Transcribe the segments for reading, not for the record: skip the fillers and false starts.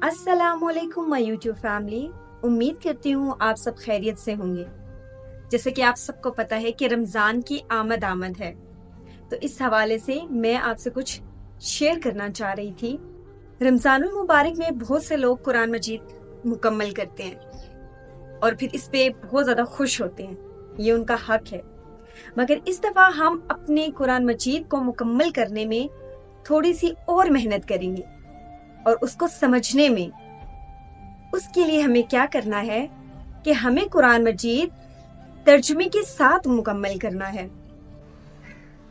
अस्सलामुअलैकुम my YouTube family. उम्मीद करती हूँ आप सब खैरियत से होंगे। जैसे कि आप सबको पता है कि रमज़ान की आमद है, तो इस हवाले से मैं आपसे कुछ शेयर करना चाह रही थी। रमज़ानुल मुबारक में बहुत से लोग कुरान मजीद मुकम्मल करते हैं और फिर इस पे बहुत ज़्यादा खुश होते हैं, ये उनका हक है। मगर इस दफ़ा हम अपने कुरान मजीद को मुकम्मल करने में थोड़ी सी और मेहनत करेंगे और उसको समझने में उसके लिए हमें क्या करना है कि हमें कुरान मजीद तर्जुमे के साथ मुकम्मल करना है।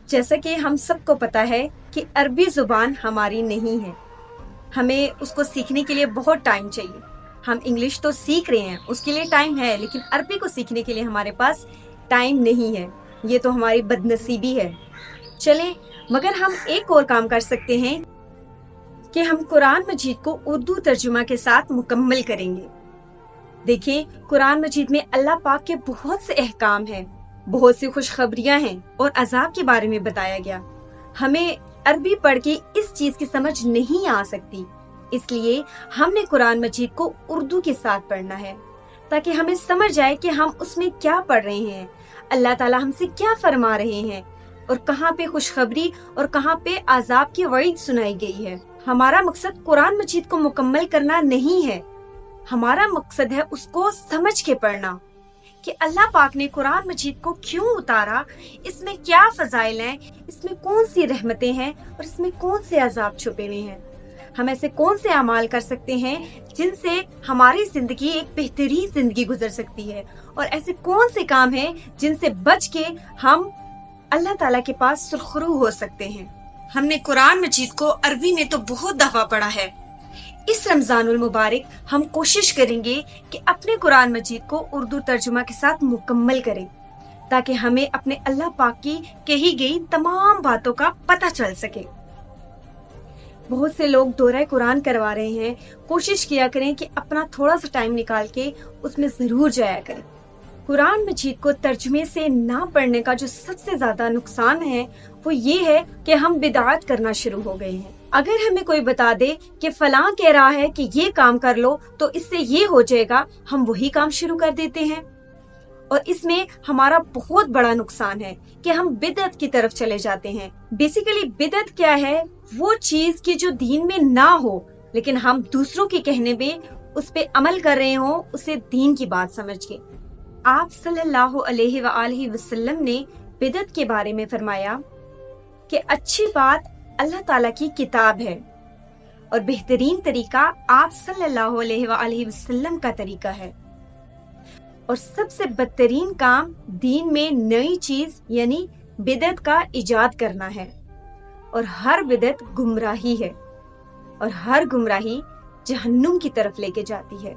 जैसा कि हम सबको पता है कि अरबी जुबान हमारी नहीं है, हमें उसको सीखने के लिए बहुत टाइम चाहिए। हम इंग्लिश तो सीख रहे हैं, उसके लिए टाइम है, लेकिन अरबी को सीखने के लिए हमारे पास टाइम नहीं है। ये तो हमारी बदनसीबी है। चले, मगर हम एक और काम कर सकते हैं कि हम कुरान मजीद को उर्दू तर्जुमा के साथ मुकम्मल करेंगे। देखिए, कुरान मजीद में अल्लाह पाक के बहुत से अहकाम हैं, बहुत सी खुशखबरियां हैं और अजाब के बारे में बताया गया। हमें अरबी पढ़ के इस चीज की समझ नहीं आ सकती, इसलिए हमने कुरान मजीद को उर्दू के साथ पढ़ना है ताकि हमें समझ आए कि हम उसमें क्या पढ़ रहे हैं, अल्लाह ताला हमसे क्या फरमा रहे हैं और कहाँ पे खुशखबरी और कहाँ पे अजाब की वईद सुनाई गई है। हमारा मकसद कुरान मजीद को मुकम्मल करना नहीं है, हमारा मकसद है उसको समझ के पढ़ना कि अल्लाह पाक ने कुरान मजीद को क्यों उतारा, इसमें क्या फजाइल हैं, इसमें कौन सी रहमतें हैं और इसमें कौन से अजाब छुपे हुए हैं। हम ऐसे कौन से अमाल कर सकते हैं जिनसे हमारी जिंदगी एक बेहतरीन जिंदगी गुजर सकती है और ऐसे कौन से काम हैं जिनसे बच के हम अल्लाह ताला के पास सुरखरू हो सकते हैं। हमने कुरान मजीद को अरबी में तो बहुत दफा पढ़ा है। इस रमजानुल मुबारक हम कोशिश करेंगे कि अपने कुरान मजीद को उर्दू तर्जुमा के साथ मुकम्मल करें ताकि हमें अपने अल्लाह पाक की कही गई तमाम बातों का पता चल सके। बहुत से लोग दोहरा कुरान करवा रहे हैं, कोशिश किया करें कि अपना थोड़ा सा टाइम निकाल के उसमें जरूर जाया करें। कुरान मजीद को तर्जुमे से ना पढ़ने का जो सबसे ज्यादा नुकसान है वो ये है कि हम बिदात करना शुरू हो गए हैं। अगर हमें कोई बता दे कि फलां कह रहा है कि ये काम कर लो तो इससे ये हो जाएगा, हम वही काम शुरू कर देते हैं और इसमें हमारा बहुत बड़ा नुकसान है कि हम बिदअत की तरफ चले जाते हैं। बेसिकली बिदअत क्या है? वो चीज की जो दीन में ना हो लेकिन हम दूसरों के कहने पे उस पे अमल कर रहे हो, उसे दीन की बात समझ के। आप सल्लल्लाहु अलैहि वसल्लम ने बिदअत के बारे में फरमाया कि अच्छी बात अल्लाह ताला की किताब है और बेहतरीन तरीका आप सल्लल्लाहु अलैहि वसल्लम का तरीका है और सबसे बदतरीन काम दीन में नई चीज यानी बिदअत का इजाद करना है और हर बिदअत गुमराही है और हर गुमराही जहन्नुम की तरफ लेके जाती है।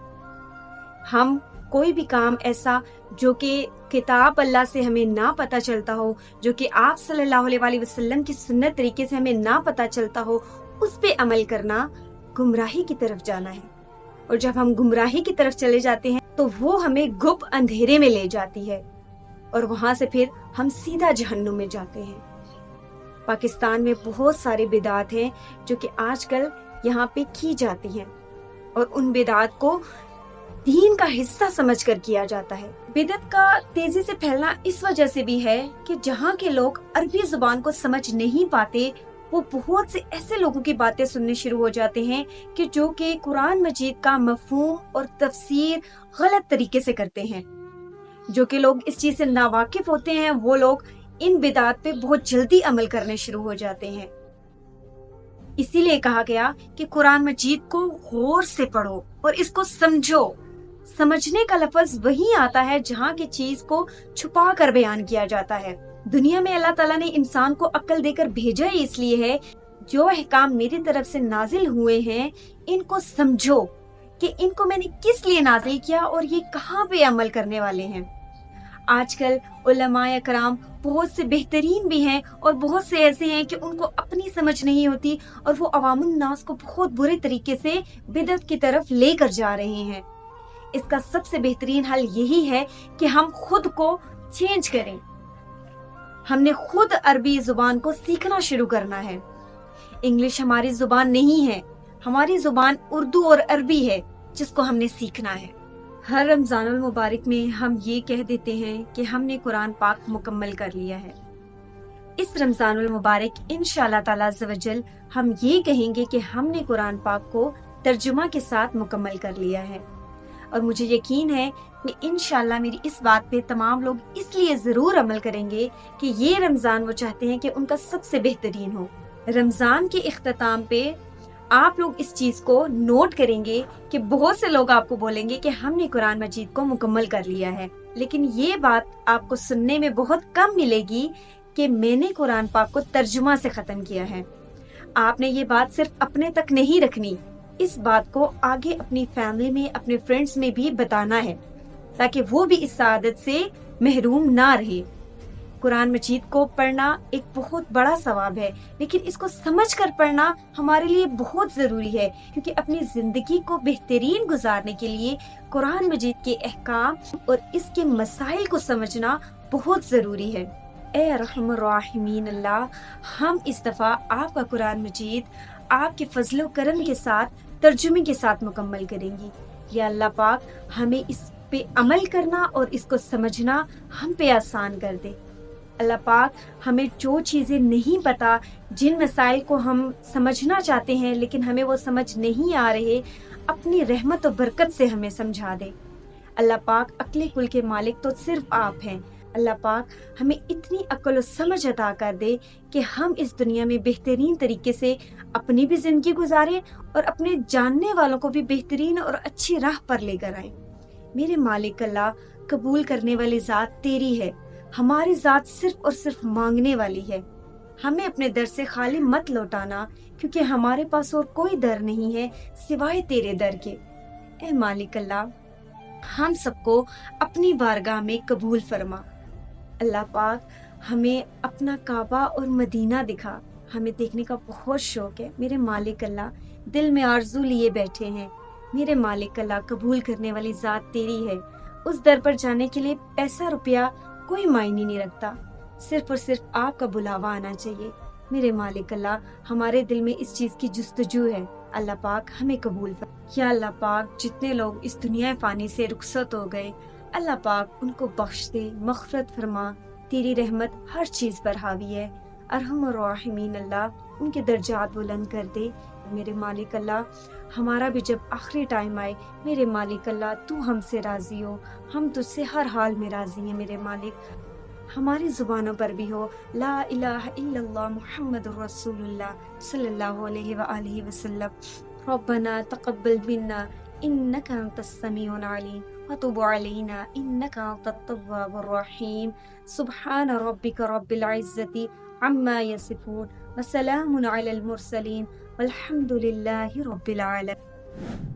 हम कोई भी काम ऐसा जो कि किताब अल्लाह से हमें ना पता चलता हो, जो कि आप सल्लल्लाहु अलैहि वसल्लम की सुन्नत तरीके से हमें ना पता चलता हो, उस पे अमल करना गुमराही की तरफ जाना है और जब हम गुमराही की तरफ चले जाते हैं तो वो हमें गुप अंधेरे में ले जाती है और वहां से फिर हम सीधा जहन्नुम में जाते हैं। पाकिस्तान में बहुत सारे बिदात हैं जो कि आजकल यहाँ पे की जाती हैं और उन बिदात को दीन का हिस्सा समझकर किया जाता है। बिदअत का तेजी से फैलना इस वजह से भी है कि जहाँ के लोग अरबी जुबान को समझ नहीं पाते, वो बहुत से ऐसे लोगों की बातें सुनने शुरू हो जाते हैं कि जो कि कुरान मजीद का मफहूम और तफसीर गलत तरीके से करते हैं। जो कि लोग इस चीज से नावाकिफ होते हैं, वो लोग इन बिदात पे बहुत जल्दी अमल करने शुरू हो जाते हैं। इसीलिए कहा गया कि कुरान मजीद को गौर से पढ़ो और इसको समझो। समझने का लफ्ज वही आता है जहाँ की चीज को छुपा कर बयान किया जाता है। दुनिया में अल्लाह ताला ने इंसान को अक्ल देकर भेजा ही इसलिए है, जो अहकाम मेरी तरफ से नाजिल हुए हैं इनको समझो कि इनको मैंने किस लिए नाजिल किया और ये कहाँ पे अमल करने वाले हैं। आजकल उलमाए कराम बहुत से बेहतरीन भी हैं और बहुत से ऐसे हैं कि उनको अपनी समझ नहीं होती और वो अवामुन नास को बहुत बुरे तरीके से बिदअत की तरफ लेकर जा रहे हैं। इसका सबसे बेहतरीन हल यही है कि हम खुद को चेंज करें। हमने खुद अरबी जुबान को सीखना शुरू करना है। इंग्लिश हमारी जुबान नहीं है, ہماری زبان اردو اور عربی ہے جس کو ہم نے سیکھنا ہے۔ ہر رمضان المبارک میں ہم یہ کہہ دیتے ہیں کہ ہم نے قرآن پاک مکمل کر لیا ہے۔ اس رمضان المبارک انشاءاللہ تعالی عز و جل ہم یہ کہیں گے کہ ہم نے قرآن پاک کو ترجمہ کے ساتھ مکمل کر لیا ہے، اور مجھے یقین ہے کہ انشاءاللہ میری اس بات پہ تمام لوگ اس لیے ضرور عمل کریں گے کہ یہ رمضان وہ چاہتے ہیں کہ ان کا سب سے بہترین ہو۔ رمضان کے اختتام پہ آپ لوگ اس چیز کو نوٹ کریں گے کہ بہت سے لوگ آپ کو بولیں گے کہ ہم نے قرآن مجید کو مکمل کر لیا ہے، لیکن یہ بات آپ کو سننے میں بہت کم ملے گی کہ میں نے قرآن پاک کو ترجمہ سے ختم کیا ہے۔ آپ نے یہ بات صرف اپنے تک نہیں رکھنی، اس بات کو آگے اپنی فیملی میں، اپنے فرینڈز میں بھی بتانا ہے، تاکہ وہ بھی اس سعادت سے محروم نہ رہے۔ قرآن مجید کو پڑھنا ایک بہت بڑا ثواب ہے، لیکن اس کو سمجھ کر پڑھنا ہمارے لیے بہت ضروری ہے، کیونکہ اپنی زندگی کو بہترین گزارنے کے لیے قرآن مجید کے احکام اور اس کے مسائل کو سمجھنا بہت ضروری ہے۔ اے رحم الراحمین اللہ، ہم اس دفعہ آپ کا قرآن مجید آپ کے فضل و کرم کے ساتھ ترجمے کے ساتھ مکمل کریں گی۔ یا اللہ پاک ہمیں اس پہ عمل کرنا اور اس کو سمجھنا ہم پہ آسان کر دے۔ اللہ پاک ہمیں جو چیزیں نہیں پتا، جن مسائل کو ہم سمجھنا چاہتے ہیں لیکن ہمیں وہ سمجھ نہیں آ رہے، اپنی رحمت و برکت سے ہمیں سمجھا دے۔ اللہ پاک عقل کل کے مالک تو صرف آپ ہیں۔ اللہ پاک ہمیں اتنی عقل و سمجھ عطا کر دے کہ ہم اس دنیا میں بہترین طریقے سے اپنی بھی زندگی گزاریں اور اپنے جاننے والوں کو بھی بہترین اور اچھی راہ پر لے کر آئیں۔ میرے مالک اللہ، قبول کرنے والی ذات تیری ہے، ہماری ذات صرف اور صرف مانگنے والی ہے۔ ہمیں اپنے در سے خالی مت لوٹانا، کیونکہ ہمارے پاس اور کوئی در نہیں ہے سوائے تیرے در کے۔ اے مالک اللہ، ہم سب کو اپنی بارگاہ میں قبول فرما۔ اللہ پاک ہمیں اپنا کعبہ اور مدینہ دکھا، ہمیں دیکھنے کا بہت شوق ہے۔ میرے مالک اللہ، دل میں آرزو لیے بیٹھے ہیں۔ میرے مالک اللہ، قبول کرنے والی ذات تیری ہے، اس در پر جانے کے لیے پیسہ روپیہ کوئی معنی نہیں رکھتا، صرف اور صرف آپ کا بلاوا آنا چاہیے۔ میرے مالک اللہ، ہمارے دل میں اس چیز کی جستجو ہے، اللہ پاک ہمیں قبول فرما۔ یا اللہ پاک جتنے لوگ اس دنیا فانی سے رخصت ہو گئے، اللہ پاک ان کو بخش دے، مغفرت فرما، تیری رحمت ہر چیز پر حاوی ہے۔ ارحم الراحمین اللہ، ان کے درجات بلند کر دے۔ میرے مالک اللہ، ہمارا بھی جب آخری ٹائم آئے، میرے مالک اللہ تو ہم سے راضی ہو، ہم تجھ سے ہر حال میں راضی ہیں۔ میرے مالک ہماری زبانوں پر بھی ہو لا الہ الا اللہ محمد رسول اللہ صلی اللہ علیہ وآلہ وسلم۔ ربنا تقبل منا انک انت السمیع العلیم وتب علینا انک انت التواب الرحیم۔ سبحان ربک رب العزت عما یصفون وسلام علی المرسلین والحمد للہ رب العالمین۔